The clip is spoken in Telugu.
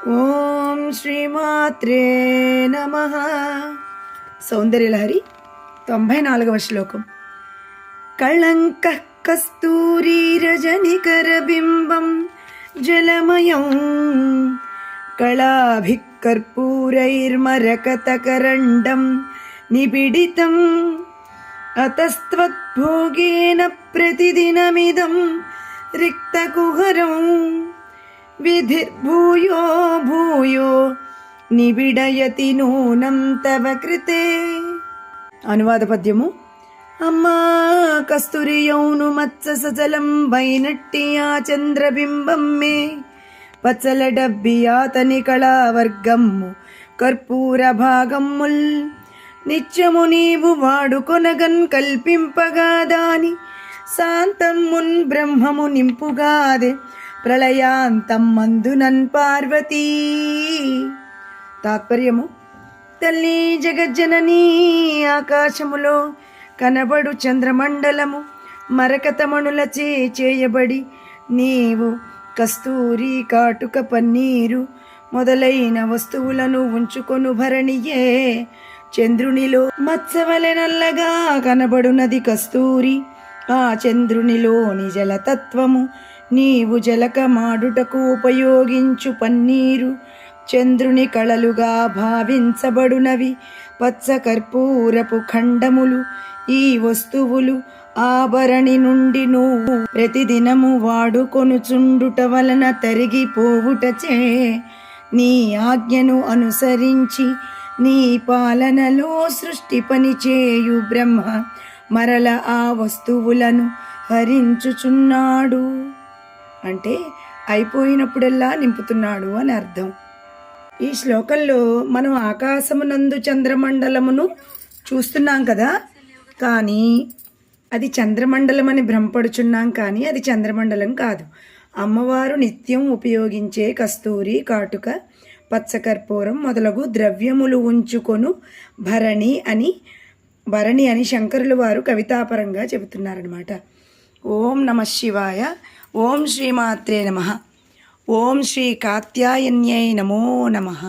ఓం శ్రీమాత్రే నమః. సౌందర్యలహరి 94వ శ్లోకం. కళంక కస్తూరీరజనికరబింబం జలమయం కళాభిః కర్పూరైర్మరకతకరండం నిబిడితం అతస్త్వద్భోగేన ప్రతిదినమిదం రిక్తకుహరం విధిర్భూయో భూయో నిబిడయతి నూనం తవ కృతే. అనువాద పద్యము. అమ్మా కస్తూరి యౌను మత్స సజలం వైనట్టి ఆ చంద్రబింబం మే పచ్చల డబ్బి ఆతని కళావర్గమ్ము కర్పూర భాగమ్ముల్ నిత్యము నీవు వాడుకొనగన్ కల్పింపగా దాని శాంతమ్మున్ బ్రహ్మము నింపుగాదే ప్రళయాంతం మందునన్ పార్వతీ. తాత్పర్యము. తల్లి జగజ్జననీ ఆకాశములో కనబడు చంద్రమండలము మరకతమణులచే చేయబడి నీవు కస్తూరి కాటుక పన్నీరు మొదలైన వస్తువులను ఉంచుకొను భరణియే. చంద్రునిలో మత్సవలె నల్లగా కనబడునది కస్తూరి. ఆ చంద్రునిలోని జలతత్వము నీవు జలక మాడుటకు ఉపయోగించు పన్నీరు. చంద్రుని కళలుగా భావించబడునవి పచ్చ కర్పూరపు ఖండములు. ఈ వస్తువులు ఆభరణి నుండి నువ్వు ప్రతిదినము వాడుకొనుచుండుట వలన తరిగిపోవుటచే నీ ఆజ్ఞను అనుసరించి నీ పాలనలో సృష్టి పని చేయు బ్రహ్మ మరల ఆ వస్తువులను హరించుచున్నాడు. అంటే అయిపోయినప్పుడల్లా నింపుతున్నాడు అని అర్థం. ఈ శ్లోకంలో మనం ఆకాశమునందు చంద్రమండలమును చూస్తున్నాం కదా, కానీ అది చంద్రమండలం అని భ్రమపడుచున్నాం, కానీ అది చంద్రమండలం కాదు. అమ్మవారు నిత్యం ఉపయోగించే కస్తూరి కాటుక పచ్చకర్పూరం మొదలగు ద్రవ్యములు ఉంచుకొను భరణి అని శంకరులు వారు కవితాపరంగా చెబుతున్నారనమాట. ఓం నమ శివాయ. ఓం శ్రీమాత్రే నమః. ఓం శ్రీ కాత్యాయన్యై నమో నమః.